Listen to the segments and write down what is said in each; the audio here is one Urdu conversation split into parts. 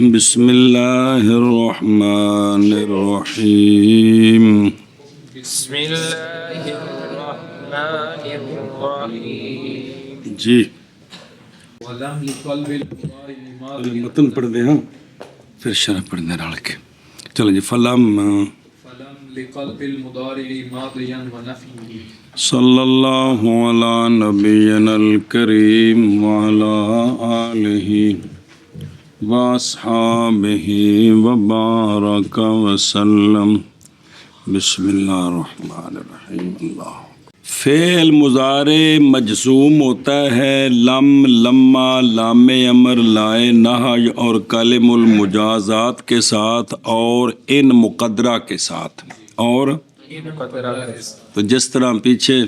بسم اللہ الرحمن الرحیم بسم اللہ الرحمن الرحیم جی وَلَمْ لِقَلْبِ الْمُضَارِ لِمَاضٍ متن پڑھ دیں ہاں پھر شرح پڑھ دیں رل کے چلو جی فلم فَلَمْ لِقَلْبِ الْمُضَارِ مَاضِيًا وَنَفْيِهِ صلی اللہ علی نبینا الکریم وعلی آلہ واصحابہ وبارک وسلم بسم اللہ الرحمن الرحیم اللہ فعل مضارع مجزوم ہوتا ہے لم لما لام امر لائے نہی اور کلم المجازات کے ساتھ اور ان مقدرہ کے ساتھ اور تو جس طرح پیچھے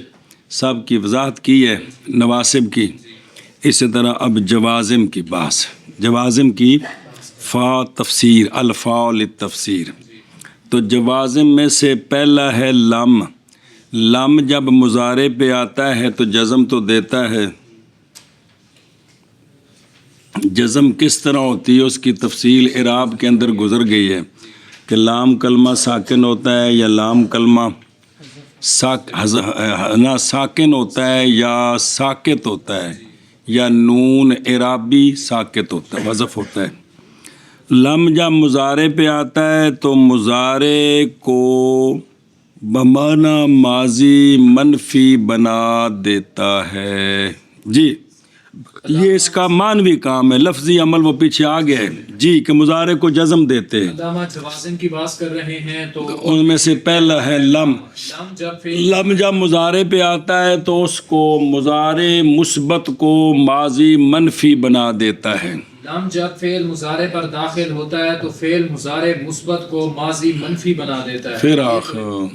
سب کی وضاحت کی ہے نواسب کی اسی طرح اب جوازم کی بحث جوازم کی فا تفسیر الفاء للتفسیر تو جوازم میں سے پہلا ہے لم لم جب مضارع پہ آتا ہے تو جزم تو دیتا ہے جزم کس طرح ہوتی ہے اس کی تفصیل اعراب کے اندر گزر گئی ہے کہ لام کلمہ ساکن ہوتا ہے یا لام کلمہ نہ ساکن ہوتا ہے یا ساکت ہوتا ہے یا نون اعرابی ساکت ہوتا ہے وظف ہوتا ہے لم جب مضارع پہ آتا ہے تو مضارع کو بمعنی ماضی منفی بنا دیتا ہے جی یہ اس کا معنوی کام ہے لفظی عمل وہ پیچھے آ گیا ہے جی کہ مضارع کو جزم دیتے ہیں علامہ جوازم کی بات کر رہے ہیں تو ان میں سے پہلا ہے لم لم جب مضارع پہ آتا ہے تو اس کو مضارع مثبت کو ماضی منفی بنا دیتا ہے لم جب فعل مضارع پر داخل ہوتا ہے تو فعل مضارع مثبت کو ماضی منفی بنا دیتا ہے پھر آخر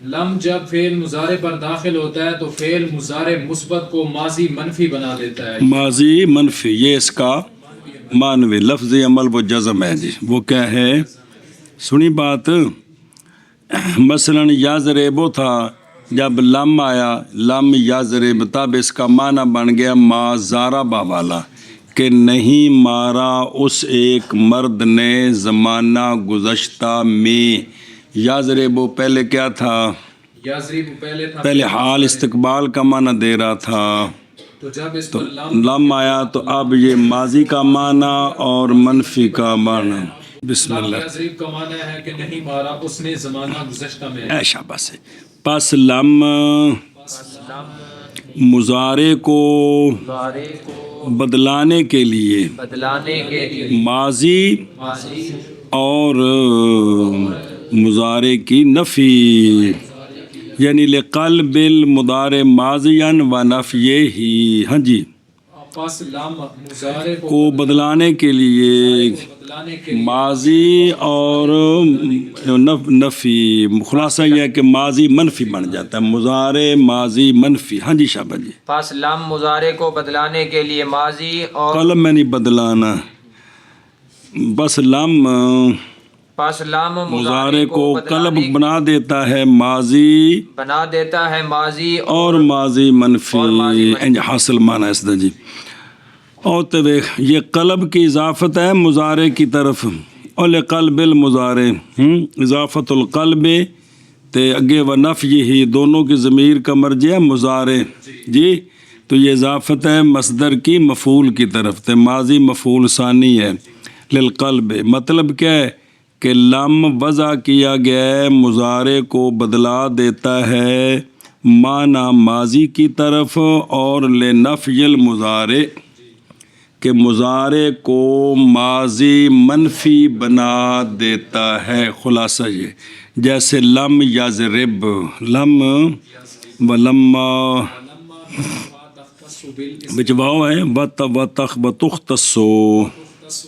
لم جب فعل مضارع پر داخل ہوتا ہے تو فعل مضارع مثبت کو ماضی منفی بنا دیتا ہے ماضی منفی یہ اس کا معنوی لفظی عمل وہ جزم ہے جی وہ کیا ہے سنی بات مثلا یضربو تھا جب لم آیا لم یضرب تب اس کا معنی بن گیا ما ضرب والا کہ نہیں مارا اس ایک مرد نے زمانہ گزشتہ میں یضربو پہلے کیا تھا یضرب پہلے تھا پہلے حال استقبال کا معنی دے رہا تھا تو جب اس تو پر لم آیا تو اب یہ ماضی کا معنی اور منفی کا معنی بسم لم اللہ یضرب کا معنی ہے کہ نہیں مارا اس نے زمانہ گزشتہ میں اے شاباش ہے پس لم مضارع کو مضارع کو بدلانے کے لیے بدلانے کے لیے ماضی ماضی اور مضارع کی نفی یعنی لقلب المضارع ماضیاً و نفیہ ہاں جی پس لم مضارع کو بدلانے کے لیے بدلانے کے ماضی اور نفی خلاصہ یہ ہے کہ ماضی منفی بن جاتا ہے مضارع ماضی منفی ہاں جی شابہ جی پس لم مضارع کو بدلانے کے لیے ماضی اور قلم میں نہیں بدلانا بس لم پس لم مضارع کو قلب بنا دیتا ہے ماضی بنا دیتا ہے ماضی اور ماضی منفی حاصل معنی اس دا جی اور تو یہ قلب کی اضافت ہے مضارع کی طرف اور لقلب المضارع اضافت القلب تے اگے و نفی ہی دونوں کی ضمیر کا مرجع مضارع جی تو یہ اضافت ہے مصدر کی مفعول کی طرف تے ماضی مفعول ثانی ہے للقلب مطلب کیا ہے کہ لم وضع کیا گیا ہے مضارع کو بدلا دیتا ہے معنی ماضی کی طرف اور لنفی المضارع کہ مضارع کو ماضی منفی بنا دیتا ہے خلاصہ یہ جیسے لم یضرب لم ولما بچواؤ ہے وتخ بتختصو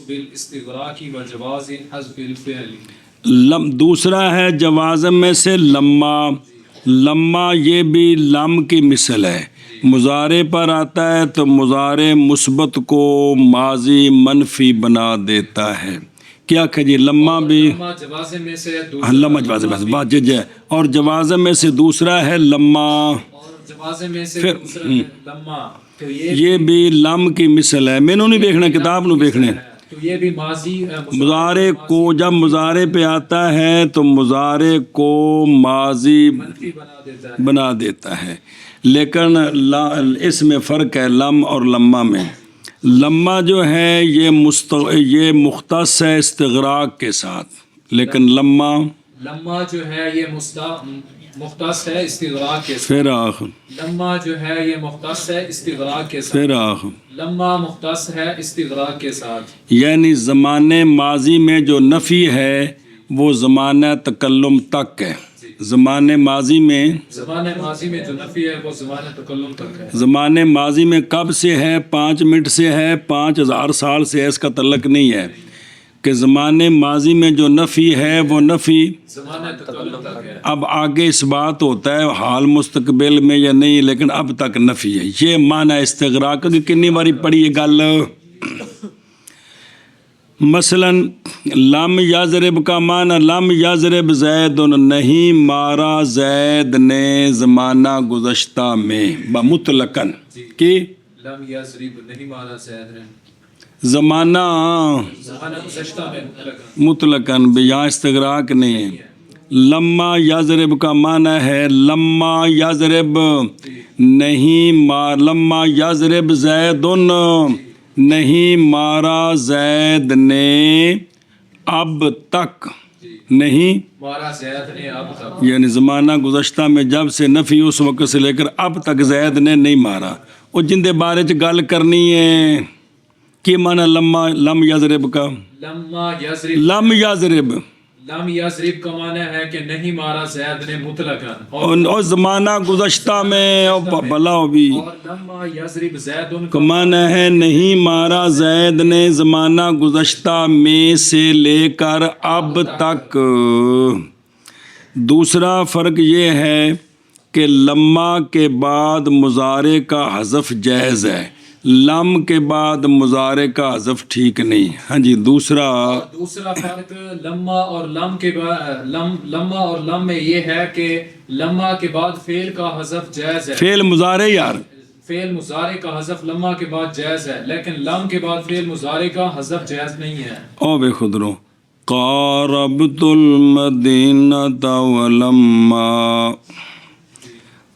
بالاستغراق وجواز حذف الفعل لم دوسرا ہے جوازم میں سے لما لما یہ بھی لم کی مثل ہے مضارع پر آتا ہے تو مضارع مثبت کو ماضی منفی بنا دیتا ہے کیا کہ جی لما بھی جوازم میں سے لما جوازم میں سے واجب ہے اور جوازم میں سے دوسرا ہے لما جوازم میں سے پھر دوسرا ہے لما تو یہ بھی لم کی مثل ہے میں نہیں دیکھنا کتاب نو دیکھنے تو یہ بھی ماضی مضارع کو جب مضارع پہ آتا ہے تو مضارع کو ماضی منفی بنا دیتا ہے. بنا دیتا ہے، لیکن اس میں فرق ہے لم اور لما میں. لما جو ہے یہ مختص ہے استغراق کے ساتھ، لیکن لما جو ہے یہ مختص ہے استغراق کے ساتھ. فراخ لما جو ہے یہ مختص ہے استغراق کے ساتھ. فراخ لما مختص ہے استغراق کے ساتھ. یعنی زمانے ماضی میں جو نفی ہے وہ زمانہ تکلم تک ہے. زمانے ماضی میں جو نفی ہے وہ زمانہ تکلم تک ہے. زمانے ماضی میں کب سے ہے؟ 5 منٹ سے ہے، 5000 سال سے ہے، اس کا تعلق نہیں ہے کہ زمانے ماضی میں جو نفی ہے وہ نفی زمانہ تکلم تک ہے. اب آگے اس بات ہوتا ہے حال مستقبل میں یا نہیں، لیکن اب تک نفی ہے. یہ معنی استغراق کی کنی باری پڑھی یہ گل. مثلا لم یضرب کا معنی لم یضرب زید، نہیں مارا زید نے زمانہ گزشتہ میں مطلقاً کہ لم یضرب نہیں مارا زید نے زمانہ گزشتہ میں مطلقاً بھی یہاں استغراق نہیں ہے. لما یضرب کا معنی ہے لما یضرب نہیں لما یضرب زید نہیں مارا زید نے اب تک، نہیں مارا زید نے اب تک، یعنی زمانہ گزشتہ میں جب سے نفی اس وقت سے لے کر اب تک زید نے نہیں مارا. وہ جن دے بارے چ گل کرنی ہے کہ معنی لم یضرب کا لم یضرب لم یضرب کا معنی ہے کہ نہیں مارا زید نے مطلقاً، اور زمانہ گزشتہ میں بلا بھی اور لما یضرب زید کا معنی ہے نہیں مارا زید نے زمانہ گزشتہ میں سے لے کر اب تک. دوسرا فرق یہ ہے کہ لما کے بعد مضارع کا حذف جائز ہے، لم کے بعد مضارع کا حذف ٹھیک نہیں. ہاں جی. دوسرا فرق لما اور لم کے بعد لما اور لم میں یہ ہے کہ لما کے بعد فعل کا حذف جائز ہے. فعل مضارع یار فعل مضارع کا حذف لما کے بعد جائز ہے، لیکن لم کے بعد فعل مضارع کا حذف جائز نہیں ہے. او بے خود رو قاربت المدینۃ ولما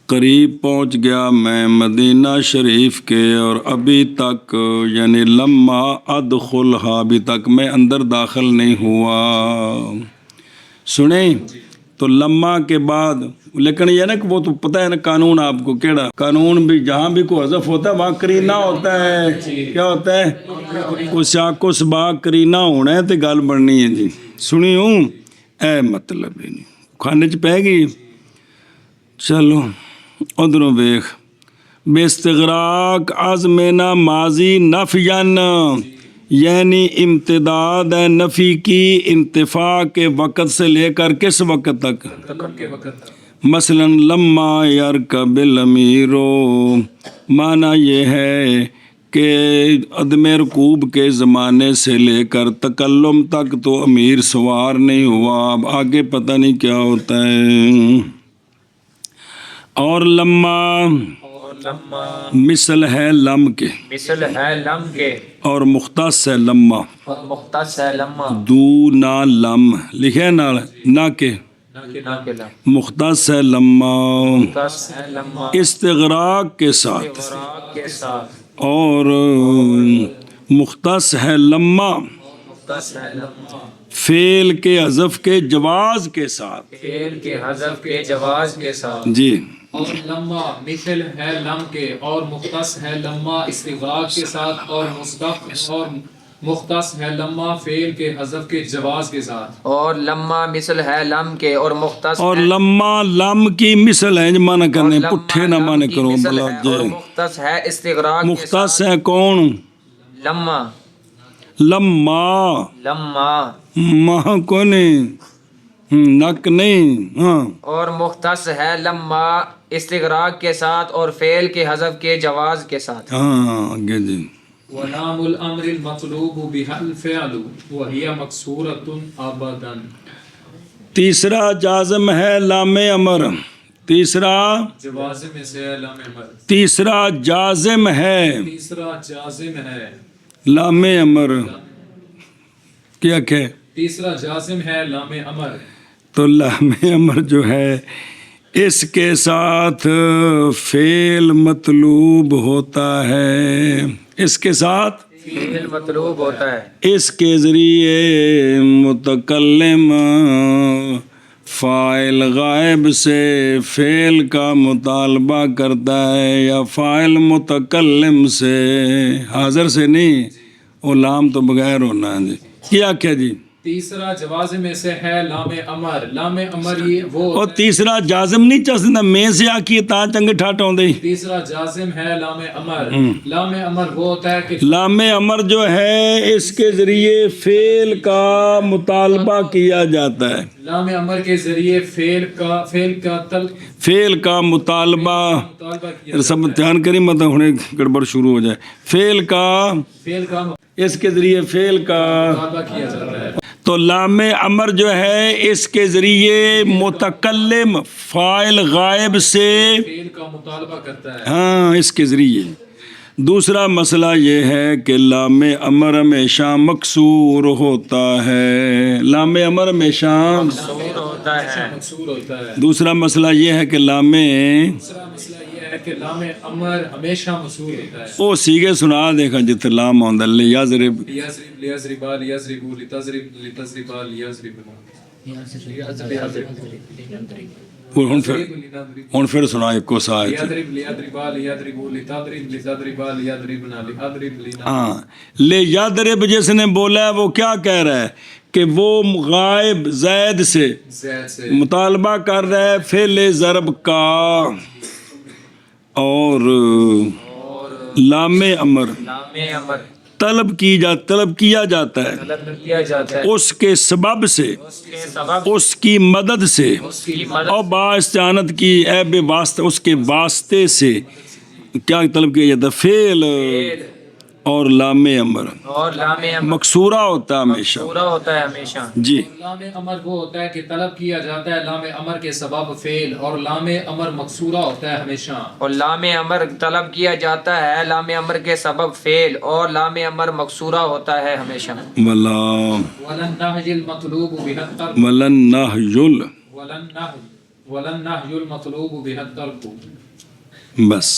قریب پہنچ گیا میں مدینہ شریف کے اور ابھی تک یعنی لما ادخلها ابھی تک میں اندر داخل نہیں ہوا. سنیں تو لما کے بعد، لیکن یہ نا کہ وہ تو پتہ ہے نا قانون آپ کو کیڑا قانون بھی جہاں بھی کوئی حذف ہوتا ہے وہاں قرینہ ہوتا ہے. کیا ہوتا ہے؟ کوئی سیاق و سباق قرینہ ہونا ہے تو گل بننی ہے. جی سنی ہوں اے مطلب ہے نہیں کھانے چ پہ گئی. چلو ادھروں ویخ بے استغراق ازمینہ ماضی نفین، یعنی امتداد ہے نفی کی انتفاع کے وقت سے لے کر کس وقت تک؟ مثلا لما یرکب الامیر، معنی یہ ہے کہ عدم رکوب کے زمانے سے لے کر تکلم تک تو امیر سوار نہیں ہوا. اب آگے پتہ نہیں کیا ہوتا ہے. اور لما مثل ہے لم کے اور مختص ہے لما دو نہ لم لکھے نہ کے مختص ہے لما استغراق کے ساتھ اور مختص ہے لما فعل کے حذف کے جواز کے ساتھ. جی. اور لما مثل ہے لم کے اور مختص ہے لما استغراق کے ساتھ اور مختص ہے لما فعل کے حذف کے جواز کے ساتھ. اور لما مثل ہے لم کے اور مختص اور لما لم کی مثل ہے مانا کرنے پٹھے نہ مانے کرو بلا جائے. مختص ہے استغراق مختص ہے کون؟ لما ماں کو نہیں نک نہیں. ہاں. اور مختص ہے لما استغراق کے ساتھ اور فعل کے حذف کے جواز کے ساتھ. ہاں آگے جی. ونام الامر المطلوب بها الفعل وهي مكسورة ابدا. تیسرا جازم ہے لام امر. تیسرا جوازم سے لام امر. تیسرا جازم ہے لام امر. کیا کہ تیسرا جازم ہے لام امر. تو لام امر جو ہے اس کے ساتھ فعل مطلوب ہوتا ہے، اس کے ساتھ فعل مطلوب ہوتا ہے. اس کے ذریعے متکلم فاعل غائب سے فعل کا مطالبہ کرتا ہے، یا فاعل متکلم سے، حاضر سے نہیں، وہ لام تو بغیر ہونا ہے. جی کیا جی؟ تیسرا جوازم میں سے ہے لام امر. لام امر یہ وہ اور تیسرا جازم نہیں چل سکتا، میں سے آکی تا چنگے ٹھاٹ آؤں دے. تیسرا جازم ہے لام امر. لام امر وہ ہوتا ہے کہ لام امر جو ہے اس کے ذریعے فعل کا مطالبہ کیا جاتا ہے، لام امر کے ذریعے فعل کا فعل کا مطالبہ. مطالبہ کیا سب دھیان کریں مت ہونے گڑبڑ شروع ہو جائے. فعل کا اس کے ذریعے فعل کا مطالبہ کیا جاتا ہے. تو لام امر جو ہے اس کے ذریعے متکلم فاعل غائب سے فعل کا مطالبہ کرتا ہے. ہاں اس کے ذریعے. دوسرا مسئلہ یہ ہے کہ لام امر ہمیشہ مکسور ہوتا ہے، لام امر ہمیشہ مقصور ہوتا ہے. مقصور ہوتا ہے. دوسرا مسئلہ یہ ہے کہ لام دوسرا مسئلہ یہ ہے کہ لام امر ہمیشہ مقصور ہوتا ہے. وہ سیگے سنا دیکھا جتے لام آندا لیضرب لیضرب لیضربا لیضربو لتضرب لتضربا لیضربنا. ہن پھر سنا ایک کو ساتھ. لیضرب لیضربا لیضربو لتضرب لتضربا لیضربنا لیضرب لنا. ہاں لے یضرب جس نے بولا ہے وہ کیا کہہ رہا ہے کہ وہ غائب زید سے زید سے مطالبہ کر رہا ہے فعل ضرب کا، اور لام امر لام امر طلب کیا جاتا ہے طلب کیا جاتا ہے اس کے سبب سے، اس کے سبب اس کی مدد سے، اس کی مدد اور باستعانت کی عیب واسطے، اس کے واسطے سے کیا طلب کیا جاتا ہے؟ فعل اور لام امر اور لام امر مکسورہ ہوتا ہے ہمیشہ. پورا ہوتا ہے ہمیشہ. جی لام امر وہ ہوتا ہے کہ طلب کیا جاتا ہے لام امر کے سبب فعل، اور لام امر مقصورہ ہوتا ہے ہمیشہ. اور لام امر طلب کیا جاتا ہے لام امر کے سبب فعل، اور لام امر مقصورہ ہوتا ہے ہمیشہ. ولا ولن نهج المطلوب به الترك. ولن نهجل ولن نهج المطلوب به الترك. بس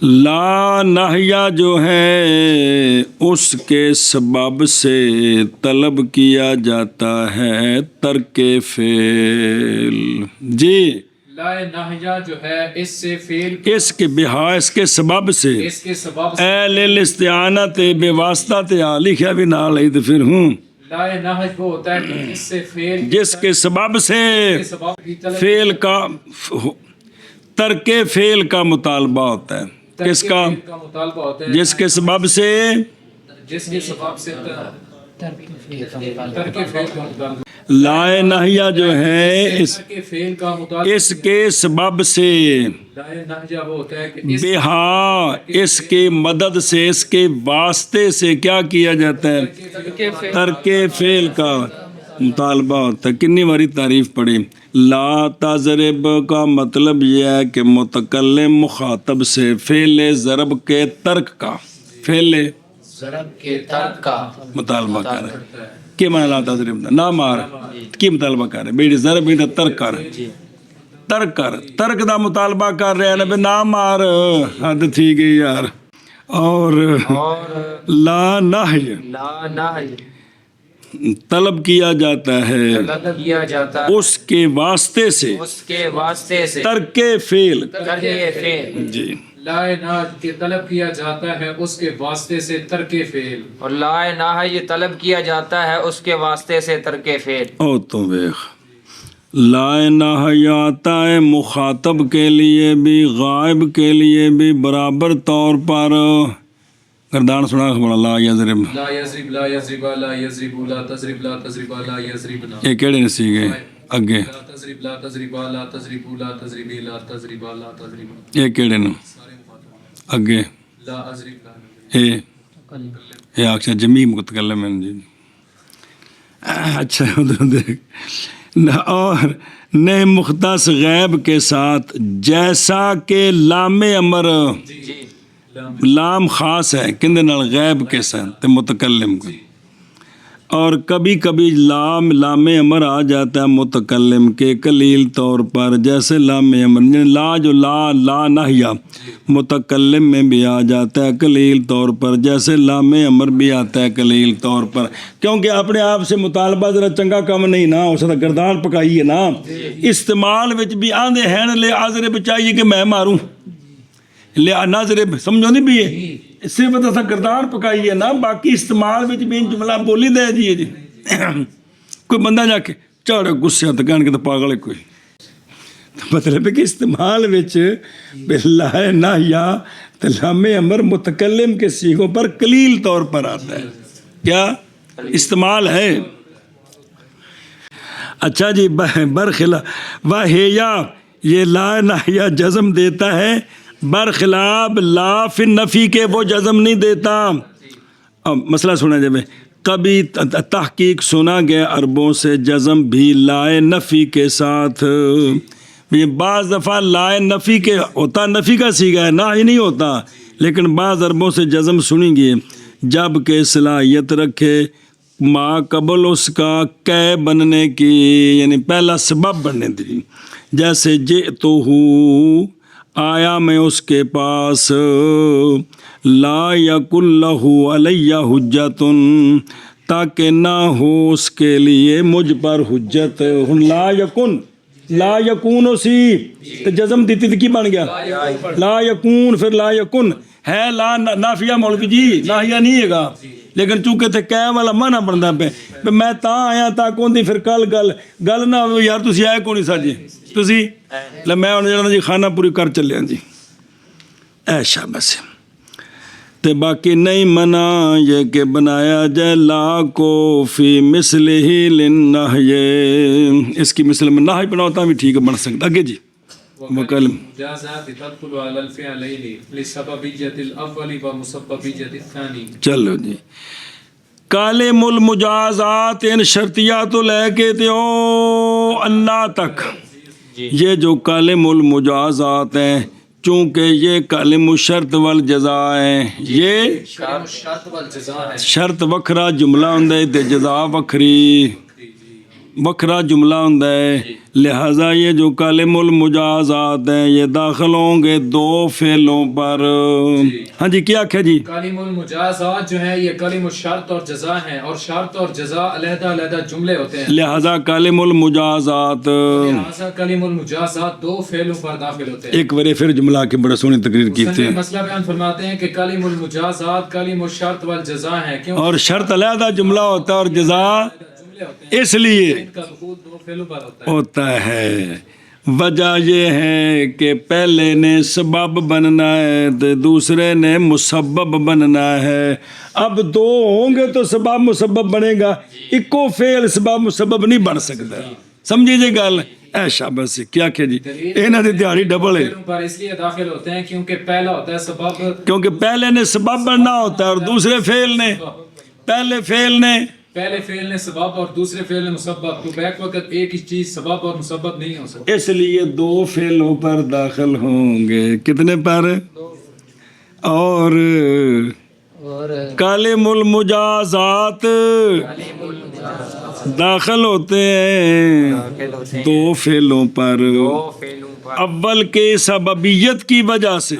لا نہیا جو ہے اس کے سبب سے طلب کیا جاتا ہے ترک فعل. جی لا نہجہ جو ہے اس سے فعل اس کے بہا اس کے سبب سے اس کے سبب سے اے للاستعانت بے واسطہ لکھا بھی نہ لئی تو پھر ہوں. لا نہج وہ ہوتا ہے کہ اس سے فعل جس کے سبب سے کے سبب کی طلب فعل کا ترک فعل کا مطالبہ ہوتا ہے. کس کا؟ فعل کا مطالبہ ہوتا ہے. جس کے سبب سے جس کے سبب سے ترک فعل کا مطالبہ. لا نہیا جو ہے ترک فعل کا مطالبہ. اس کے سبب سے لا نہجہ وہ ہوتا ہے کہ اس بہا اس کے مدد سے اس کے واسطے سے کیا کیا جاتا ہے؟ ترک فعل کا مطالبہ ہوتا ہے. کنی باری تعریف پڑھی. لا تضرب کا مطلب یہ ہے کہ متکلم مخاطب سے فعل ضرب کے ترک کا، فعل ضرب کے ترک کا مطالبہ کر رہے ہیں. کیا معنی لا تضرب نہ مار کی مطالبہ کر رہے بیٹی ضرب ہی ترک کر ترک دا مطالبہ کر رہے ہیں نہ مار. حد تھی گئی یار. اور لا نہج لا نہج طلب کیا جاتا ہے طلب کیا جاتا ہے اس کے واسطے سے اس کے واسطے سے ترک فعل. ترک فعل. جی لا نہج کے طلب کیا جاتا ہے اس کے واسطے سے ترک فعل. اور لا نہج طلب کیا جاتا ہے اس کے واسطے سے ترک فعل. او تو ویخ لا نہج آتا ہے مخاطب کے لیے بھی غائب کے لیے بھی برابر طور پر. گردان سنا خبر لا یضرب لا یضرب لا یضربا لا یضربو لا تضرب لا تضربا لا یضربنا. یہ کہڑے نسی گئے اگے؟ لا تضرب لا تضربا لا تضربو لا تضربی لا تضربا لا تضربنا. یہ کہڑے نا اگے؟ لا اضرب لا یہ اکثر جمی متکلم ہیں. جی اچھا ادھر دیکھ. اور نئے مختص غیب کے ساتھ جیسا کہ لام امر جی لام خاص ہے کندے نال غیب کے ساتھ تے متکلم کو. اور کبھی کبھی لام امر آ جاتا ہے متکلم کے قلیل طور پر، جیسے لام امر لا جو لا نہیا متکلم میں بھی آ جاتا ہے قلیل طور پر، جیسے لام امر بھی آتا ہے قلیل طور پر، کیونکہ اپنے آپ سے مطالبہ ذرا چنگا کم نہیں نا ہو سکتا، گردان پکائی ہے نا، استعمال وچ بھی آندے ہیں لے آزرے بچائیے کہ میں ماروں، لے ناظرے سمجھو نہیں بھی ہے اس سے پتہ تھا گردان پکائی ہے نا، باقی استعمال وچ بھی جملہ بولی دے دیئے جی کوئی بندہ جا کے چاڑے غصے ہاتھ کہنے کے تو پاگل ہے کوئی، مطلب ہے کہ استعمال وچ باللہ نہیا لام امر متکلم کے صیغوں پر قلیل طور پر آتا ہے، کیا استعمال ہے۔ اچھا جی برخلاف وحیا یہ لا نہیا جزم دیتا ہے، برخلاف لا فی نفی کے وہ جزم نہیں دیتا۔ اب مسئلہ سنا جب کبھی تحقیق سنا گیا عربوں سے جزم بھی لائے نفی کے ساتھ، یہ بعض دفعہ لائے نفی کے ہوتا، نفی کا صیغہ ہے نہ ہی نہیں ہوتا، لیکن بعض عربوں سے جزم سنیں گے جب کہ صلاحیت رکھے ما قبل اس کا کہ بننے کی، یعنی پہلا سبب بننے دی، جیسے جئتو آیا میں اس کے پاس، لا یکن لہ علیہ حجت تاکہ نہ ہو اس کے لیے مجھ پر حجت، لا یکن لا یکون سی تو جزم دیتی تھی کی بن گیا لا یکون، پھر لا یکن ہے لا نافیہ مولوی جی ناہیہ نہیں ہے گا، لیکن چونکہ تھے کہہ والا مانا بندا پہ میں تا آیا تا کون دی، پھر کل گل نہ ہوئی یار تسی آئے کون سا جی تسی لے میں انہوں جانا جی خانہ پوری کر چلے ہیں جی ایشا بس، تے باقی نہیں منع یہ کہ بنایا جائے لا کو فی مثل ہی لنہی، اس کی مثل میں نہی بناتا بھی ٹھیک بن سکتا، آگے جی مکلم مجازات تدخل علی الفعلین لسببیت الاول و مسببیت الثانی۔ چلو جی کالم المجازات ان شرطیات لے کے تے او اللہ تک، یہ جو کالم المجازات ہیں چونکہ یہ کالم الشرط والجزاء ہیں، یہ شرط والجزاء ہے، شرط وکھرا جملہ ہوندا ہے تے جزا وکھری وکھرا جملہ ہوندا ہے، لہٰذا یہ جو کالم المجازات ہیں یہ داخل ہوں گے دو فعلوں پر۔ ہاں جی کیا کہا جی؟ کلم المجازات جو ہے یہ کلم الشرط اور جزا ہیں، اور شرط اور جزا علیحدہ علیحدہ جملے ہوتے ہیں، لہٰذا کالم المجازات، لہذا کلم المجازات دو فعلوں پر داخل ہوتے ہیں۔ ایک بڑے پھر جملہ کی بڑا سونی تقریر کی تھے، مسئلہ بیان فرماتے ہیں کہ کلم المجازات کلم الشرط والجزا ہیں، کیوں اور شرط علیحدہ جملہ ہوتا ہے اور جزا جملے ہوتے ہیں، اس لیے ان کا دخول دو فعلوں پر ہوتا ہے۔ ہوتا ہے۔ وجہ یہ ہے کہ پہلے نے سبب بننا ہے تو دوسرے نے مسبب بننا ہے، اب دو ہوں گے تو سبب مسبب بنے گا، اکو فعل سبب مسبب نہیں بن سکتا، سمجھے جی گل ایشا بس کیا کہ جی انہاں دی دیہاڑی ڈبل ہے، فعلوں پر اس لیے داخل ہوتے ہیں کیونکہ پہلا ہوتا ہے سبب، کیونکہ پہلے نے سبب بننا ہوتا ہے اور دوسرے فعل نے پہلے فعل نے سبب اور دوسرے فعل نے مسبب، تو بیک وقت ایک ہی چیز سبب اور مسبب نہیں ہو سکتی، اس لیے دو فعلوں پر داخل ہوں گے، کتنے پر؟ اور کالم المجازات داخل ہوتے ہیں دو فعلوں پر، اول کے سببیت کی وجہ سے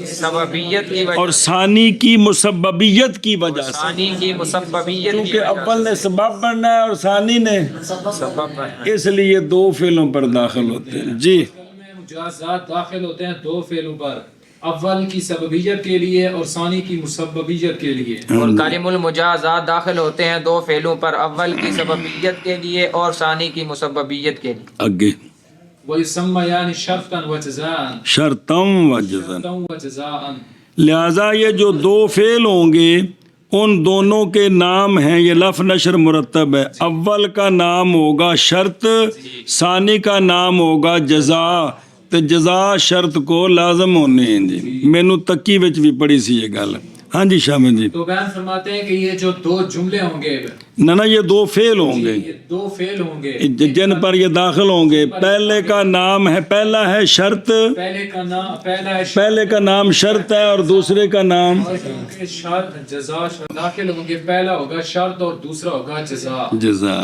سببیت کی وجہ اور ثانی کی مسببیت کی وجہ سے، ثانی کی مسببیت کی کیونکہ اول نے سبب بننا ہے اور ثانی نے، سبب ہے۔ اس لیے دو فعلوں پر داخل ہوتے ہیں جی۔ مجازات داخل ہوتے ہیں دو فعلوں پر، اول کی سببیت کے لیے اور ثانی کی مسببیت کے لیے، اور کلم المجازات داخل ہوتے ہیں دو فعلوں پر، اول کی سببیت کے لیے اور ثانی کی مسببیت کے لیے۔ آگے وَيُسَمَّيَانِ شَرْطًا وَجَزَاءً، شرطم و جزن، وَجَزَاءً، لہذا یہ جو دو فعل ہوں گے ان دونوں کے نام ہیں، یہ لف نشر مرتب ہے، اول کا نام ہوگا شرط، ثانی کا نام ہوگا جزا، تو جزا شرط کو لازم ہونے ہیں جی، مینو تکی وچ بھی پڑھی سی یہ گل، ہاں جی شامل جی. تو بیان فرماتے ہیں کہ یہ جو دو جملے ہوں گے نہ یہ دو فعل ہوں گے یہ دو فعل ہوں گے جن پر یہ داخل ہوں گے. پہلے کا نام ہے، پہلا ہے شرط، پہلے کا نام شرط ہے اور دوسرے کا نام شرط جزا داخل ہوں گے. پہلا ہوگا شرط اور دوسرا ہوگا جزا. جزا.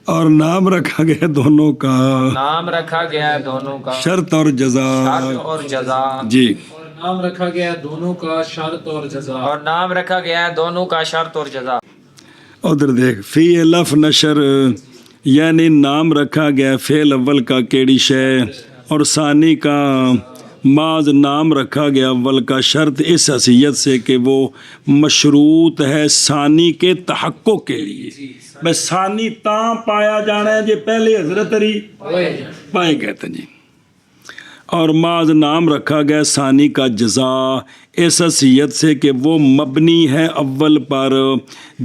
اور نام رکھا گیا دونوں کا، نام رکھا گیا ہے دونوں کا، شرط اور جزا. شرط اور جزا. جی. اور نام رکھا گیا دونوں کا شرط اور جزا. اور نام رکھا گیا ہے دونوں کا شرط اور جزا. ادھر دیکھ فی لف نشر، یعنی نام رکھا گیا فعل اول کا کیڑی شے، اور ثانی کا بعض نام رکھا گیا اول کا شرط اس حیثیت سے کہ وہ مشروط ہے ثانی کے تحقق کے لیے. بس ثانی تاں پایا جانا ہے جی پہلے حضرت علی پائے کہتے ہیں جی. اور بعض نام رکھا گیا ثانی کا جزا اس حیثیت سے کہ وہ مبنی ہے اول پر،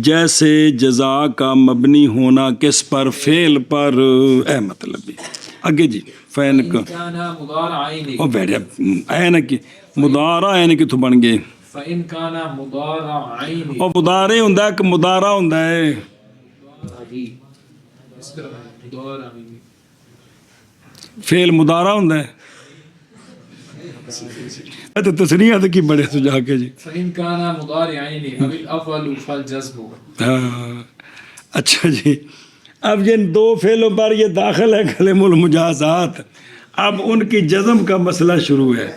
جیسے جزا کا مبنی ہونا کس پر؟ فعل پر. اے مطلب بھی آگے جی. فین کا او بیٹھے این کی مضارع این کی تو بن گئے. فَإِن كَانَ مُضَارَعَيْنِ اور مضارع ہوندا ہے کہ مضارع ہوندا ہے؟ فعل مضارع ہوندا ہے. تو تصریحات کی بڑے تو جا کے جی. فَإِن كَانَ مُضَارِعَيْنِ أَوِ الْأَوَّلُ فَالْجَزْمُ. ہاں اچھا جی. اب جن دو فعلوں پر یہ داخل ہے کلم المجازات، اب ان کی جزم کا مسئلہ شروع ہے.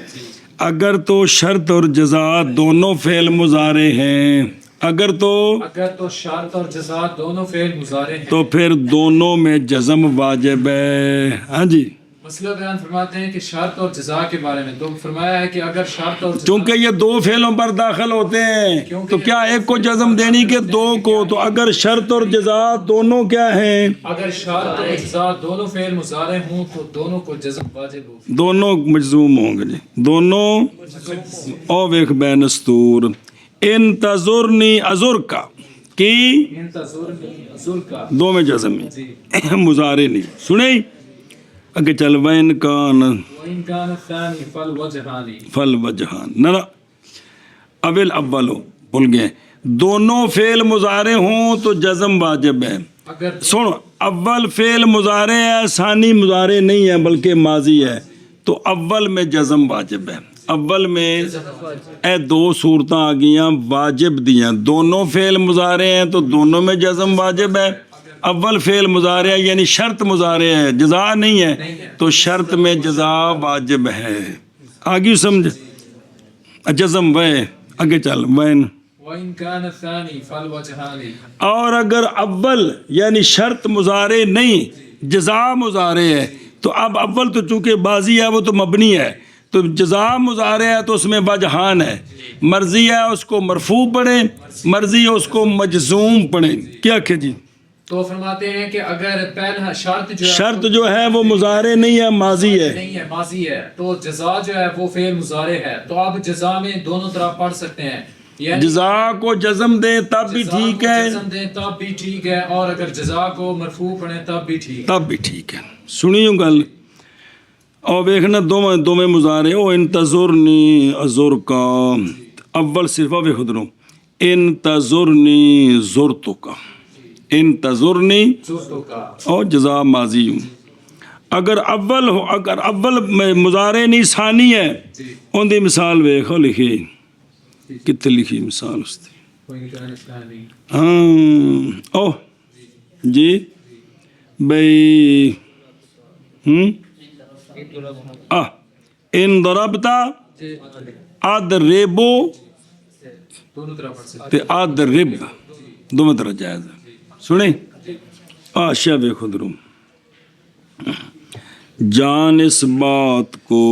اگر تو شرط اور جزا دونوں فعل مضارع ہیں، اگر تو شرط اور جزا دونوں فعل مضارع ہیں تو پھر دونوں میں جزم واجب ہے. ہاں جی. مسئلہ بیان فرماتے ہیں کہ شرط اور جزا کے بارے میں تو فرمایا ہے کہ اگر شرط اور چونکہ یہ دو فعلوں پر داخل ہوتے ہیں تو کیا ایک کو جزم دینی کہ دو کو؟ تو اگر شرط اور جزا دونوں کیا ہیں؟ اگر شرط اور جزا دونوں فعل مضارع ہوں تو دونوں کو جزم واجب ہوگی. دونوں مجزوم ہوں گے جی. دونوں او ویک بینستور انتظرنی ازر کا کی دو میں جزم ہے مضارع نہیں. سنیں اگے چل. وَإِن كَانَ فَالْ وَجْهَانِ نہ اول اولو بھول گئے. دونوں فعل مضارع ہوں تو جزم واجب ہے. سن اول فعل مضارع ہے ثانی مضارع نہیں ہے بلکہ ماضی ہے تو اول میں جزم واجب ہے. اول میں اے دو صورتیں آ گئیاں واجب دیاں. دونوں فعل مضارع ہیں تو دونوں میں جزم واجب ہے. اول فعل مضارع یعنی شرط مضارع ہے، جزا نہیں ہے تو شرط میں جزا واجب ہے. آگے سمجھ جزم وہ آگے چل. وَإِن كَانَ الثَّانِي فَالْوَجْهَانِ اور اگر اول یعنی شرط مضارع نہیں جزا مضارع ہے تو اب اول تو چونکہ بازی ہے وہ تو مبنی ہے تو جزا مضارع ہے تو اس میں وجہان ہے. مرضی ہے اس کو مرفوع پڑھیں، مرضی ہے اس کو مجزوم پڑھیں. کیا کہ جی تو فرماتے ہیں کہ اگر پہلا شرط جو ہے وہ مضارع نہیں ہے ماضی ہے، نہیں ہے ماضی ہے تو جزا جو ہے وہ فعل مضارع ہے. تو آپ جزا میں دونوں طرف پڑھ سکتے ہیں، یعنی جزا کو جزم دیں تب بھی ٹھیک ہے، جزم دیں تب بھی ٹھیک ہے، اور اگر جزا کو مرفوع پڑھیں تب بھی ٹھیک ہے. سنیوں گل اور دیکھنا دو میں مضارع او انتظرنی ازر کا اول صرف اب خود رو انتظرنی زرتو کا انتظرنی اور جزا ماضی ہوں. اگر اول ہو اگر اول میں مضارع نہیں ثانی ہے ان دی مثال ویکھو لکھی کتنے لکھی مثال اس دی. ہاں او جی بھائی ان ضربتا اضربو تے اضرب دونوں طرح جائز ہے. سنیں شب خود رو جان اس بات کو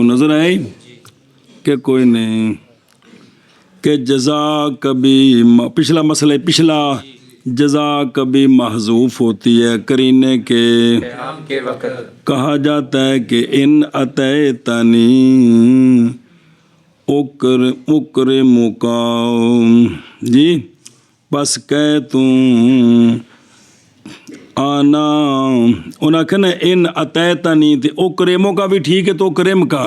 نظر آئی کہ کوئی نہیں کہ جزا کبھی پچھلا مسئلہ پچھلا جزا کبھی محذوف ہوتی ہے قرینے کے وقت. کہا جاتا ہے کہ ان اتیتنی اکرمک جی بس کہ تم آنا انہاں کہنا ان اتیتنی تے اکرمو کا بھی ٹھیک ہے تو اکرم کا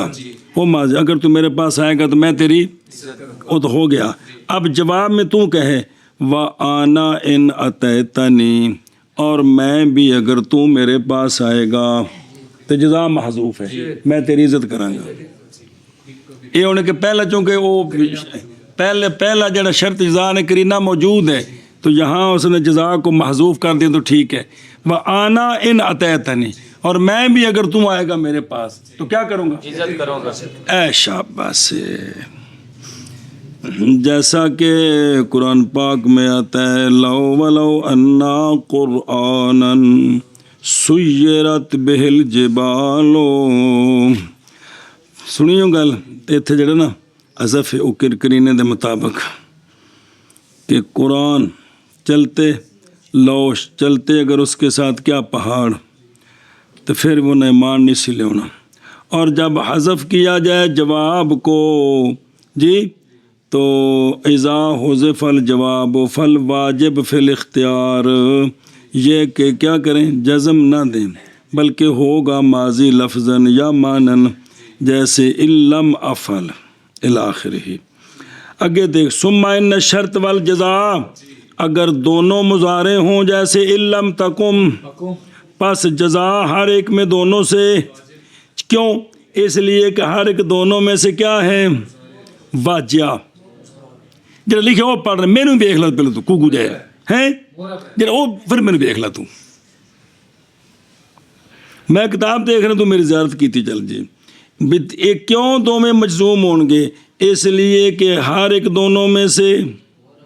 وہ ماضی، اگر تو میرے پاس آئے گا تو میں تیری، وہ تو ہو گیا. اب جواب میں تو کہے وَأَنَا إِنْ أَتَيْتَنِي، اور میں بھی اگر تو میرے پاس آئے گا تو جزا محذوف ہے، میں تیری عزت کراں گا. یہ ہونے کہ پہلا چونکہ وہ پہلا جڑا شرط جزا نے کرینہ موجود ہے تو یہاں اس نے جزا کو محذوف کر دیا تو ٹھیک ہے. وَأَنَا إِنْ أَتَيْتَنِي، اور میں بھی اگر تم آئے گا میرے پاس تو کیا کروں گا؟ عزت کروں گا. اے شاباش. جیسا کہ قرآن پاک میں آتا ہے لو ولو انا قرآنا سیرت بہ الجبال. سنیو گل تے اتنے جڑا نا حذف کرینے دے مطابق کہ قرآن چلتے لوش چلتے اگر اس کے ساتھ کیا پہاڑ تو پھر وہ ایمان نہیں سی لینا. اور جب حذف کیا جائے جواب کو جی تو اذا حذف الجواب فالواجب فی الاختیار، یہ کہ کیا کریں جزم نہ دیں بلکہ ہوگا ماضی لفظاً یا مانن جیسے لم افعل الی آخرہ. آگے دیکھ ثم ان شرط والجزاء، اگر دونوں مضارع ہوں جیسے لم تکم، پس جزا ہر ایک میں دونوں سے، کیوں؟ اس لیے کہ ہر ایک دونوں میں سے کیا ہے واجہ. جڑا لکھے وہ پڑھ رہے مینوں دیکھ لا پہلے تو کو جائے ہیں جڑا وہ پھر مینوں دیکھ لا تو، میں کتاب دیکھ رہا تو میری زیارت کیتی چل جی. ایک کیوں دو میں مجزوم ہوں گے؟ اس لیے کہ ہر ایک دونوں میں سے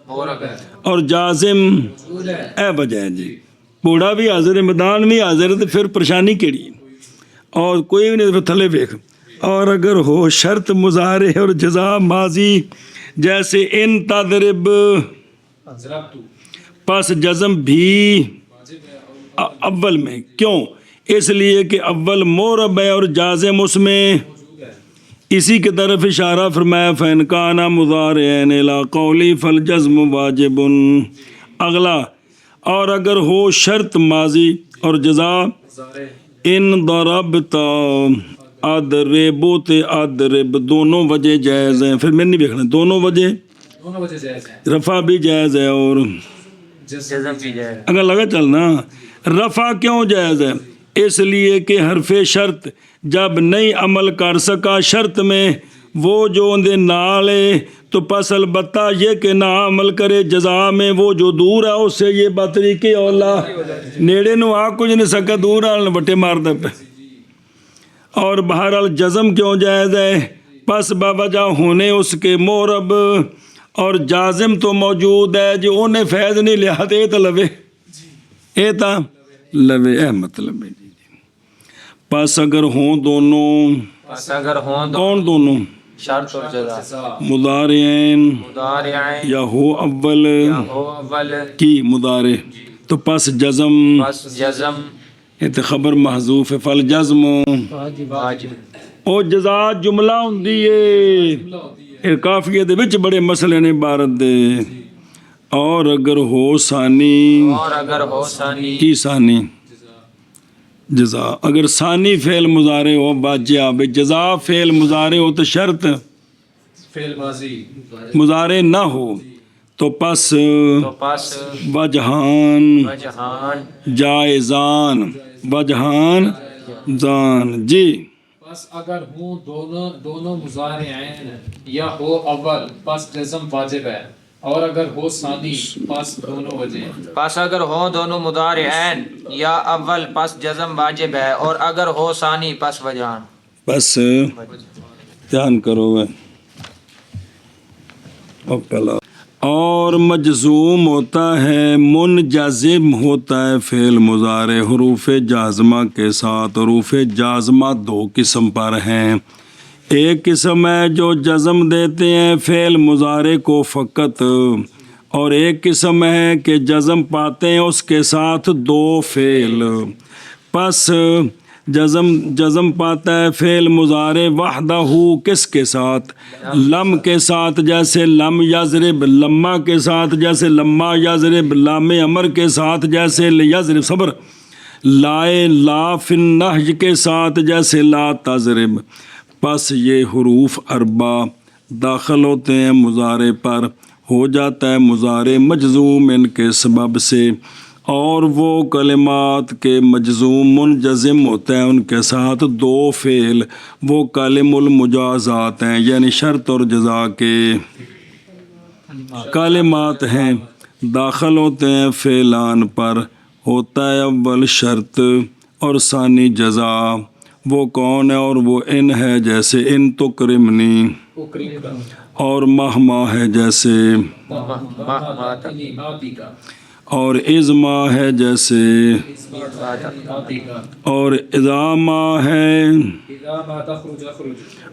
اور جازم اے وجہ ہے جی. بوڑھا بھی حاضر ہے، میدان بھی حاضر ہے، تو پھر پریشانی کیڑی اور کوئی بھی نہیں. پھر تھلے دیکھ. اور اگر ہو شرط مضارع اور جزا ماضی جیسے ان تضرب، پس جزم بھی اول میں، کیوں؟ اس لیے کہ اول مورب ہے اور جازم اس میں. اسی کی طرف اشارہ فرمایا فَإِنْ كَانَ مُضَارِعًا إِلَىٰ قَوْلِي فَالْجَزْمُ وَاجِبٌ. اگلا اور اگر ہو شرط ماضی اور جزا ان ضربت اضرب تے اضرب، دونوں وجہ جائز ہیں. پھر میں نہیں دیکھنا، دونوں وجہ رفع بھی جائز ہے اور جزم بھی جائز. اگر لگا چلنا رفع کیوں جائز ہے؟ اس لیے کہ حرف شرط جب نہیں عمل کر سکا شرط میں وہ جو اندے نال ہے تو پس البتہ یہ کہ نہ عمل کرے جزا میں وہ جو دور ہے اس سے یہ بطریقے اولا نیڑے نو آ کچھ نہیں سکا دور آل بٹے مار دے پہ. اور بہرحال جزم کیوں جائز ہے؟ پس باوجہ ہونے اس کے مورب اور جازم تو موجود ہے جو انہیں فیض نہیں لیا تو یہ تو لوے اے تا لوے اے مطلب ہے. پس اگر ہوں دونوں، پس اگر ہوں کون دونوں؟ شرط اور جزا مضارعین مضارعین یا ہو اول ہو اول کی مضارع تو پس جزم، پس جزم یہ تو خبر محذوف ہے. فل جزم واجب او جزا جملہ ہوندی ہے کافیہ دے وچ بڑے مسئلے نے عبارت دے. اور اگر ہو ثانی، اور اگر ہو ثانی کی ثانی جزا، اگر ثانی فعل مضارع ہو واجہ بے جزا فعل مضارع ہو تو شرط فعل ماضی مضارع نہ ہو تو پس وجہان وجہان جائزان وجہان زان جی. پس اگر ہوں دونوں مضارعین یا ہو اول پس جزم واجب ہے، اور اگر ہو ثانی پس دونوں وجہ. پس اگر ہوں دونوں مضارعین یا اول پس جزم واجب ہے، اور اگر ہو ثانی پس وجہان. بس دھیان کرو گے. اور مجزوم ہوتا ہے منجزم ہوتا ہے فعل مضارع حروف جازمہ کے ساتھ. حروف جازمہ دو قسم پر ہیں. ایک قسم ہے جو جزم دیتے ہیں فعل مضارع کو فقط، اور ایک قسم ہے کہ جزم پاتے ہیں اس کے ساتھ دو فعل. پس جزم پاتا ہے فعل مضارع وحدہ کس کے ساتھ؟ لم کے ساتھ، جیسے لم یضرب، لما کے ساتھ جیسے لما یضرب، لام امر کے ساتھ جیسے لیضرب صبر، لائے لا فی النہج کے ساتھ جیسے لا تضرب. پس یہ حروف اربع داخل ہوتے ہیں مضارع پر، ہو جاتا ہے مضارع مجزوم ان کے سبب سے، اور وہ کلمات کے مجزوم منجزم ہوتے ہیں ان کے ساتھ دو فعل، وہ کلم المجازات ہیں، یعنی شرط اور جزا کے کلمات ہیں، داخل ہوتے ہیں فعلان پر، ہوتا ہے اول شرط اور ثانی جزا۔ وہ کون ہے؟ اور وہ ان ہے جیسے ان تکرمنی، اور مہما ہے جیسے، اور ازما ہے جیسے، اور ازاما ہے،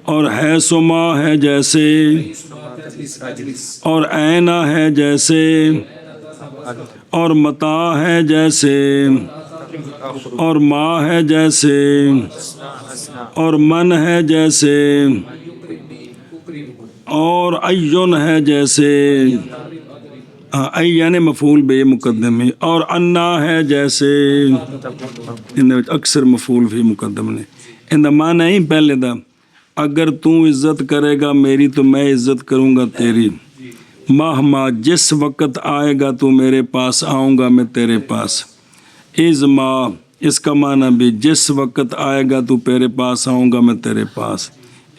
اور حیثما ہے جیسے، اور اینا ہے جیسے، اور متا ہے جیسے، اور ما ہے جیسے، اور من ہے جیسے، اور ایون ہے جیسے، یعنی مفعول بے مقدم ہے، اور انا ہے جیسے، ان اکثر مفعول بھی مقدم نے، ان دا معنی ہی پہلے دا اگر تو عزت کرے گا میری تو میں عزت کروں گا تیری، مہما جس وقت آئے گا تو میرے پاس آؤں گا میں تیرے پاس، ازما اس کا معنی بھی جس وقت آئے گا تو میرے پاس آؤں گا میں تیرے پاس،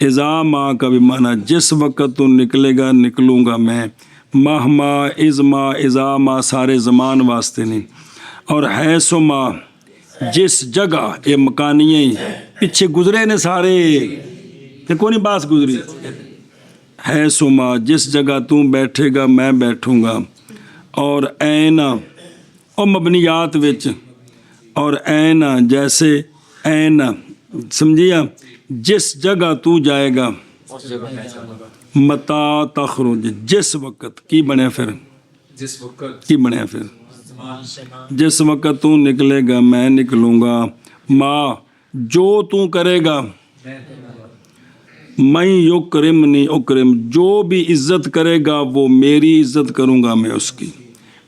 ازاما کا بھی معنی جس وقت تو نکلے گا نکلوں گا میں، مہما ازما ازاما سارے زمان واسطے نہیں، اور حیثما جس جگہ، یہ مکانیے پیچھے گزرے نے سارے، کوئی نہیں بات گزری، حیثما جس جگہ تو بیٹھے گا میں بیٹھوں گا، اور اینا اور مبنیات وچ، اور اینا جیسے اینا سمجھیا جس جگہ تو جائے گا، متا تخرج جس وقت کی بنے پھر، جس وقت کی بنے پھر جس وقت تو نکلے گا میں نکلوں گا، ما جو تو کرے گا، میں یکرمنی اکرم جو بھی عزت کرے گا وہ میری عزت کروں گا میں اس کی،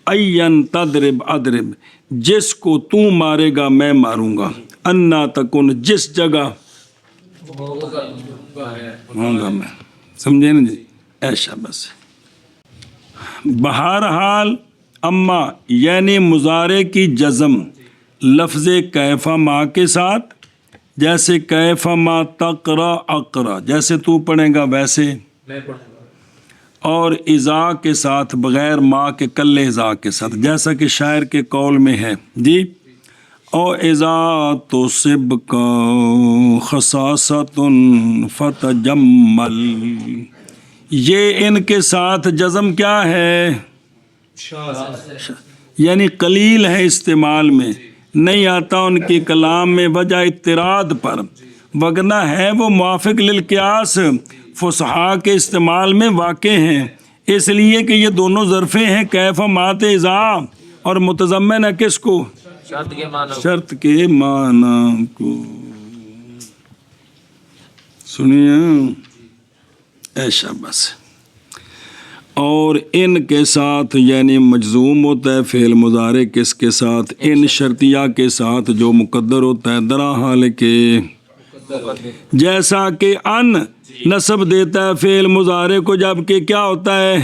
این تضرب اضرب جس کو تو مارے گا میں ماروں گا، انا تکن جس جگہ ہوں گا میں، سمجھے نا جی؟ ایسا بس بہرحال اما یعنی مضارع کی جزم لفظ کیف ما کے ساتھ، جیسے کیف ما تقرا اقرا جیسے تو پڑھے گا ویسے، میں پڑھوں گا، اور اذا کے ساتھ بغیر ما کے کل اذا کے ساتھ، جیسا کہ شاعر کے قول میں ہے جی، او اذا تصب کا خصاصۃ فتجمل، یہ ان کے ساتھ جزم کیا ہے؟ یعنی قلیل ہے استعمال میں، نہیں آتا ان کی کلام میں وجہ اضطراد پر، وگرنہ ہے وہ موافق للقیاس، فصحاء کے استعمال میں واقع ہیں، اس لیے کہ یہ دونوں ظرفیں ہیں کیف مات اذا، اور متضمن ہے کس کو؟ شرط کے معنی، شرط کے معنی کو، سنیے ایسا بس۔ اور ان کے ساتھ یعنی مجزوم ہوتا ہے فعل مضارع کس کے ساتھ؟ ان شرطیہ کے ساتھ جو مقدر ہوتا ہے درا حال کے، جیسا کہ ان نصب دیتا ہے فعل مضارع کو جبکہ کیا ہوتا ہے؟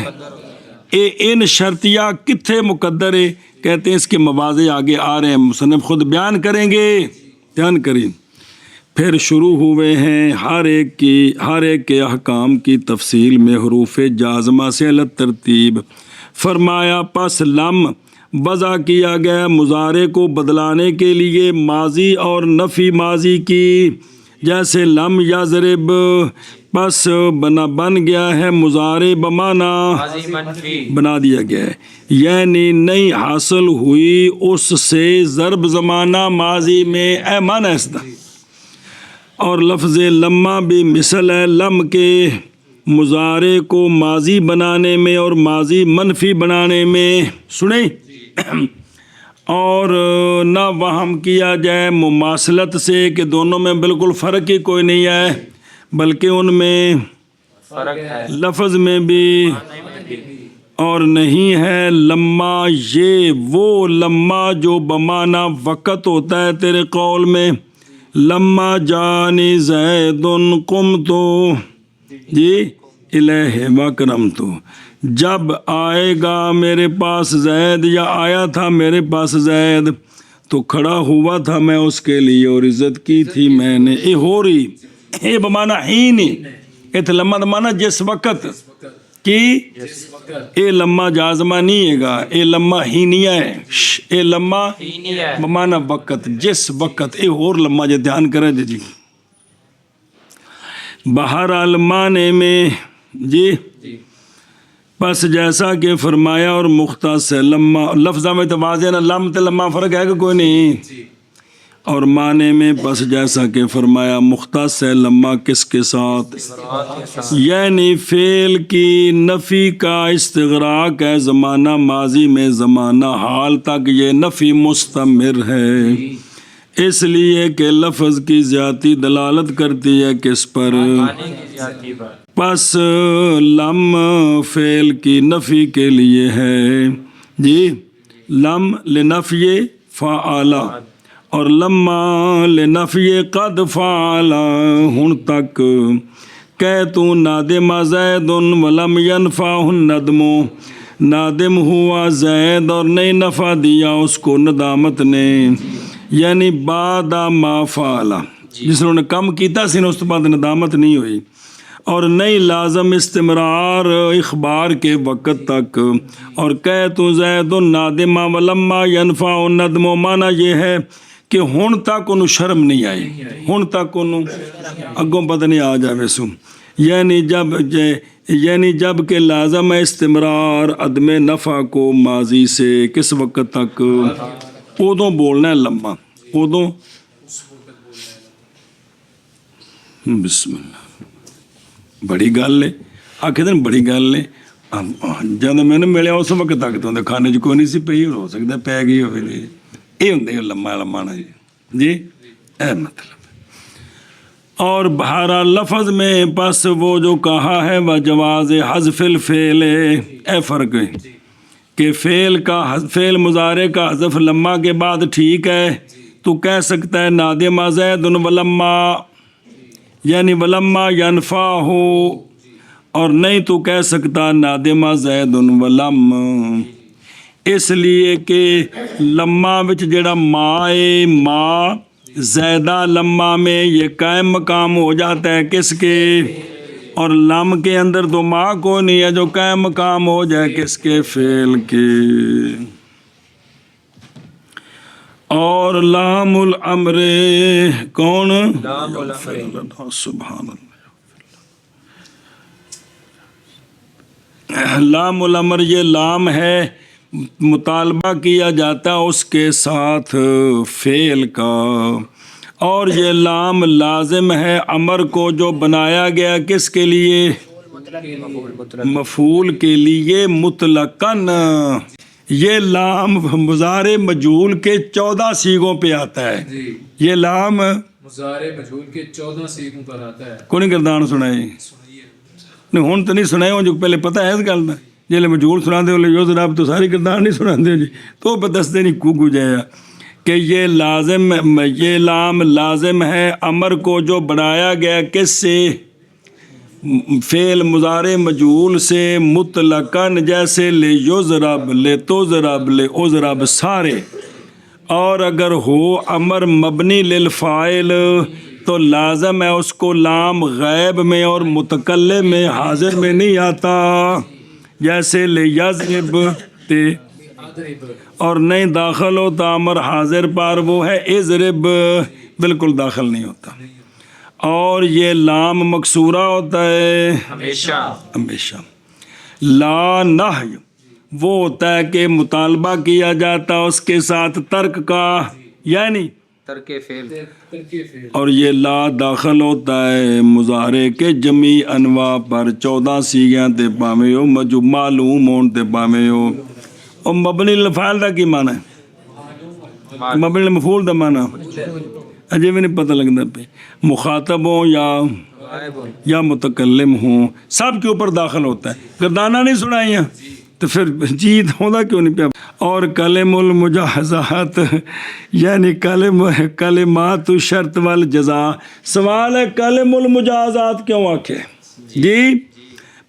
ان شرطیہ کتھے مقدر ہے؟ کہتے ہیں اس کے مواضع آگے آ رہے ہیں، مصنف خود بیان کریں گے، بیان کریں۔ پھر شروع ہوئے ہیں ہر ایک کے احکام کی تفصیل میں حروف جازمہ سے الگ ترتیب، فرمایا پس لم وضع کیا گیا مضارع کو بدلانے کے لیے ماضی اور نفی ماضی کی، جیسے لم یضرب پس بن گیا ہے مضارع بمانا ماضی منفی، بنا دیا گیا ہے، یعنی نہیں حاصل ہوئی اس سے ضرب زمانہ ماضی میں، اے معنی اسدہ، اور لفظ لما بھی مثل ہے لم کے مضارع کو ماضی بنانے میں اور ماضی منفی بنانے میں، سنیں، اور نہ وہم کیا جائے مماثلت سے کہ دونوں میں بالکل فرق ہی کوئی نہیں ہے، بلکہ ان میں فرق ہے، لفظ میں بھی، اور نہیں ہے لما یہ وہ لما جو بمانا وقت ہوتا ہے تیرے قول میں، لما جانی زید قمت جی الیہ وکرمت، جب آئے گا میرے پاس زید، یا آیا تھا میرے پاس زید تو کھڑا ہوا تھا میں اس کے لیے اور عزت کی تھی میں نے. اے ہو رہی اے بمانا ہی نہیں، ایت لما مانا جس وقت کی، اے لما جازمہ نہیں ہے گا، اے لما ہی نہیں ہے، اے لما بمانا وقت، جس وقت، اے اور لما جو دھیان کرے جی. بہرحال معنی میں جی بس جیسا کہ فرمایا اور مختص ہے. لما لفظہ میں تو واضح نا، لم تے لما فرق ہے کہ کوئی نہیں، اور معنی میں بس جیسا کہ فرمایا مختص ہے. لما کس کے ساتھ، یعنی فعل کی نفی کا استغراق ہے زمانہ ماضی میں زمانہ حال تک، یہ نفی مستمر ہے، اس لیے کہ لفظ کی زیادتی دلالت کرتی ہے کس پر، پس لم فعل کی نفی کے لیے ہے جی. لم لنفی فعل اور لما لنفی قد فعل. ہن تک کہ تو نادم زید ولم ينفعه الندم، نادم ہوا زید اور نہیں نفع دیا اس کو ندامت نے، یعنی بعد ما فعل، جس نے کم کیتا سی اس تو بعد ندامت نہیں ہوئی، اور نہیں لازم استمرار اخبار کے وقت تک. اور کہ تو زید نادم ولما ينفع الندم، مانا یہ ہے کہ ہن تک انہوں شرم نہیں آئی، ہن تک انہوں اگوں پتہ نہیں آ جاوے سو، یعنی جب کہ لازم ہے استمرار عدم نفع کو ماضی سے کس وقت تک، ادوں بولنا ہے لما، ادوں. بسم اللہ، بڑی گل ہے، آخر دن بڑی گل ہے. جب میں نے ملیا اس وقت تک تو کھانے چ کوئی نہیں سی پی، ہو سکتا پی گئی ہوئے، یہ ہوں لما لمانا جی اے مطلب. اور بہرحال لفظ میں بس وہ جو کہا ہے وہ جواز حذف الفعل، اے فرق ہے کہ فعل مضارع کا حذف لما کے بعد ٹھیک ہے، تو کہہ سکتا ہے نادم زید ولما، یعنی ولما ینفع ہو، اور نہیں تو کہہ سکتا نادم زید ولم، اس لیے کہ لما وچ جڑا ما ہے، ما زیدہ لما میں یہ قائم مقام ہو جاتا ہے کس کے، اور لم کے اندر تو ما کو نہیں ہے جو قائم مقام ہو جائے کس کے، فعل کے. اور لام الامر کون، سبحان اللہ، لام الامر یہ لام ہے، مطالبہ کیا جاتا اس کے ساتھ فعل کا، اور یہ لام لازم ہے امر کو جو بنایا گیا کس کے لیے، مفعول کے لیے مطلقاً. یہ لام مضارع مجہول کے 14 صیغوں پہ آتا ہے، یہ لام مضارع مجہول کے 14 صیغوں پر آتا ہے. کون گردان سنائے نہیں، ہوں تو نہیں سنائے ہوں جو پہلے پتہ ہے اس گل کا، جیلے مجہول سنا دے جو جناب تو ساری گردان نہیں سنا دے جی، تو دستے نہیں کو جایا کہ یہ لازم، یہ لام لازم ہے امر کو جو بنایا گیا کس سے، فعل مضارع مجہول سے مطلقاً، جیسے لے یضرب، لے تضرب، لے اضرب سارے. اور اگر ہو امر مبنی للفاعل تو لازم ہے اس کو لام غیب میں اور متکلم میں حاضر میں نہیں آتا، جیسے لے یضرب تے، اور نہیں داخل ہوتا امر حاضر پر وہ ہے اضرب، بالکل داخل نہیں ہوتا. اور یہ لام مکسورہ ہوتا ہے ہمیشہ. لا نہی وہ ہوتا ہے کہ مطالبہ کیا جاتا اس کے ساتھ ترک کا، یعنی ترک فعل، اور یہ لا داخل ہوتا ہے مضارع کے جمیع انواع پر، 14 صیغیاں تے پاویں ہو، جو معلوم ہون تے پاویں ہو. اور مبنی للفاعل دا کی معنی ہے، مبنی للمفعول دا معنی اجے بھی نہیں پتہ لگتا پہ، مخاطب ہوں یا متکلم ہوں سب کے اوپر داخل ہوتا ہے. گردانہ نہیں سنائیاں تو پھر جیت ہوتا کیوں نہیں پیا. اور کلم المجازات یعنی کلمات شرط والجزا. سوال ہے کلم المجازات کیوں آکھے جی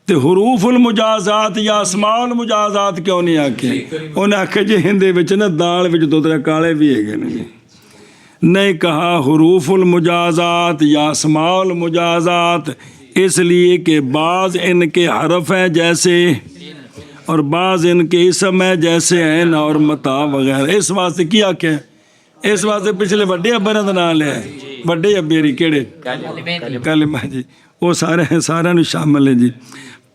تے حروف المجازات یا اسماء المجازات کیوں نہیں آکھے؟ انہیں آکھے جی ہندے وچ نا دال وچ دو ترے کالے بھی ہے جی. نہیں کہا حروف المجازات یا اسماء المجازات اس لیے کہ بعض ان کے حرف ہیں جیسے اور بعض ان کے اسم ہے جیسے عین اور متا وغیرہ. اس واسطے کیا کہ اس واسطے پچھلے بڑے ابر دا نام لیا ہے. بڑے ابیری کیڑے کلمہ جی وہ سارے نو شامل ہے جی.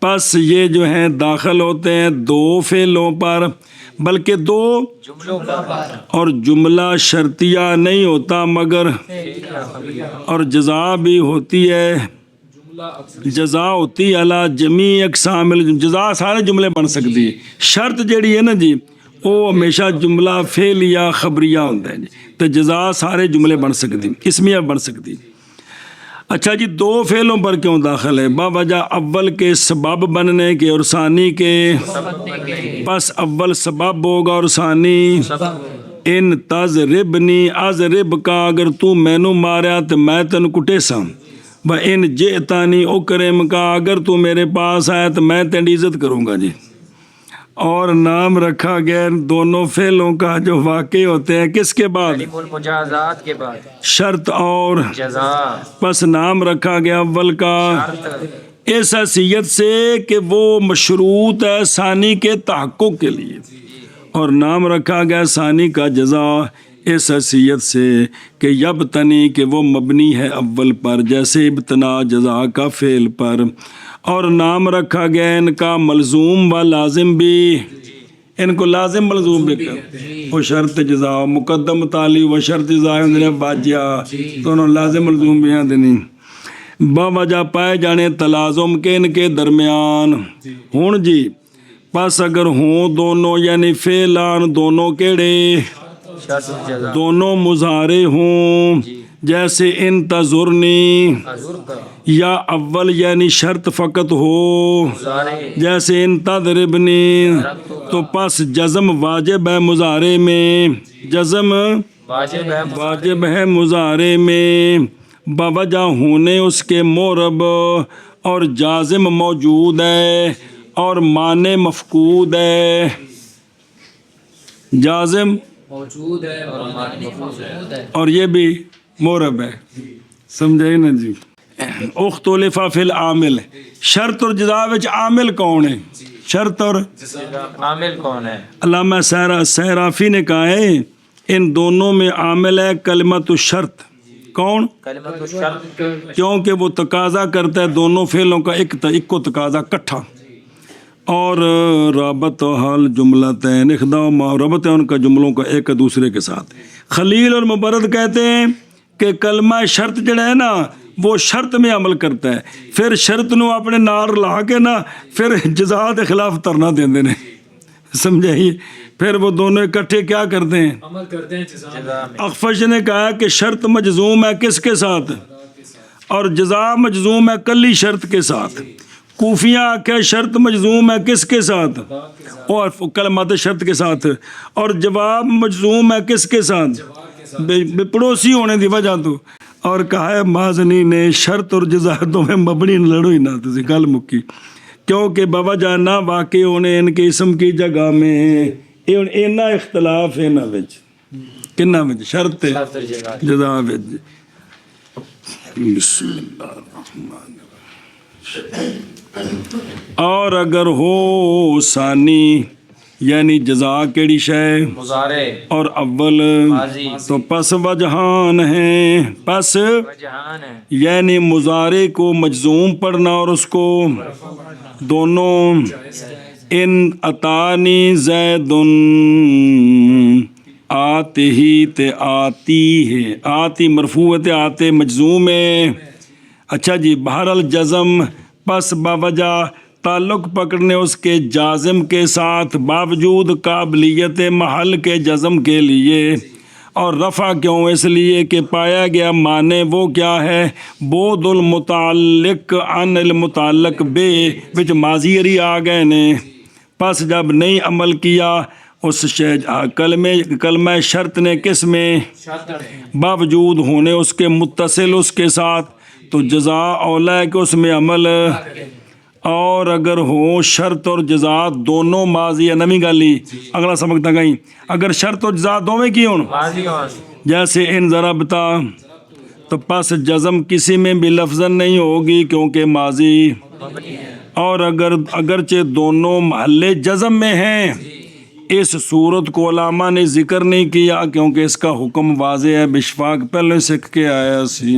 پس یہ جو ہیں داخل ہوتے ہیں دو فعلوں پر بلکہ دو اور جملہ شرطیہ نہیں ہوتا مگر اور جزا بھی ہوتی ہے. جزا ہوتی علی جمیع اقسام جزا سارے جملے بن سکتی ہے. شرط جیڑی ہے نا جی وہ ہمیشہ جملہ فعلیہ خبریہ ہوتا ہے جی. تو جزا سارے جملے بن سکتی اسمیہ بن سکتی. اچھا جی دو فعلوں پر کیوں داخل ہے؟ باوجہ اول کے سبب بننے کے اور ثانی کے. پس اول سبب ہوگا اور ثانی ان تضربنی اضرب کا اگر تو مینو ماریا تو میں تن کٹے سا. و ان جئتانی اکرم کا اگر تو میرے پاس آیا تو میں تیری عزت کروں گا جی. اور نام رکھا گیا دونوں فعلوں کا جو واقع ہوتے ہیں کس کے بعد؟ مجازات کے بعد شرط اور جزا. پس نام رکھا گیا اول کا اس حیثیت سے کہ وہ مشروط ہے ثانی کے تحقق کے لیے اور نام رکھا گیا ثانی کا جزا اس حیثیت سے کہ یبتنی کہ وہ مبنی ہے اول پر جیسے ابتنا جزا کا فعل پر. اور نام رکھا گیا ان کا ملزوم و لازم بھی. ان کو لازم ملزوم بھی وہ شرط جزا مقدم تالی و شرط جزا باجیا دونوں لازم ملزوم بھی ہیں دینی. باوجہ پائے جانے تلازم کے ان کے درمیان ہون جی. پس اگر ہوں دونوں یعنی فعلان دونوں کیڑے دونوں مظاہرے ہوں جیسے انتظرنی یا اول یعنی شرط فقط ہو جیسے انتظربنی تو پس جزم واجب ہے مظاہرے میں. جزم واجب ہے مظاہرے میں بوجہ ہونے اس کے مورب اور جازم موجود ہے اور معنی مفقود ہے. جازم موجود ہے اور معنی مفقود ہے اور یہ بھی مورب ہے. سمجھے نا جی. اختلف فی العامل شرط اور جزا وچ عامل کون ہے؟ شرط اور عامل کون ہے؟ علامہ سیرافی نے کہا ہے ان دونوں میں عامل ہے کلمۃ الشرط. کون؟ کلمۃ الشرط. کیونکہ وہ تقاضا کرتا ہے دونوں فعلوں کا ایک کو تقاضا کٹھا. اور رابط حال جملتین اخدا ربط ہے ان کا جملوں کا ایک دوسرے کے ساتھ. خلیل اور مبرد کہتے ہیں کہ کلمہ شرط جڑا ہے نا وہ شرط میں عمل کرتا ہے پھر شرط نو اپنے نار لا کے نا پھر جزا کے خلاف ترنا دیندے نے. سمجھے؟ پھر وہ دونوں اکٹھے کیا کرتے ہیں؟ عمل کرتے ہیں جزا. اخفش نے کہا کہ شرط مجزوم ہے کس کے ساتھ اور جزا مجزوم ہے کلی شرط کے ساتھ. کوفیاں کہ شرط مجزوم ہے کس کے ساتھ اور کلمات شرط کے ساتھ اور جواب مجزوم ہے کس کے ساتھ بے پڑوسی ہونے دی وجہ تو. اور کہا ہے مازنی نے شرط اور جزا دو میں مبنی لڑو ہی نہ تسی گل مکی کیونکہ بوجہ نہ واقع ہونے ان کے اسم کی جگہ میں اینا اختلاف ہے نا وچ کنہ وچ شرط جزا وچ. بسم اللہ الرحمن الرحیم. اور اگر ہو ثانی یعنی جزا کیڑی شے مضارع اور اول تو پس وجہان ہیں. پس وجہان ہے یعنی مضارع کو مجزوم پڑھنا اور اس کو دونوں. ان اتانی زیدن آتے ہی تے آتی ہے آتی مرفوع تے آتے مجزوم ہے. اچھا جی بہرحال جزم پس باوجہ تعلق پکڑنے اس کے جازم کے ساتھ باوجود قابلیت محل کے جزم کے لیے. اور رفع کیوں؟ اس لیے کہ پایا گیا معنی وہ کیا ہے بود المتعلق عن المتعلق بے وچ ماضی اری آ گئے نے. پس جب نہیں عمل کیا اس کلمہ شرط نے کس میں باوجود ہونے اس کے متصل اس کے ساتھ تو جزا اولا ہے کہ اس میں عمل اور اگر ہو شرط اور جزا دونوں ماضی یا نمی گالی اگلا سبق تک گئی اگر شرط اور جزا دونوں کی ہوں جیسے ان ضربتا تو پس جزم کسی میں بھی لفظاً نہیں ہوگی کیونکہ ماضی اور اگرچہ دونوں محل جزم میں ہیں اس صورت کو علامہ نے ذکر نہیں کیا کیونکہ اس کا حکم واضح ہے بشفاق پہلے سکھ کے آیا سی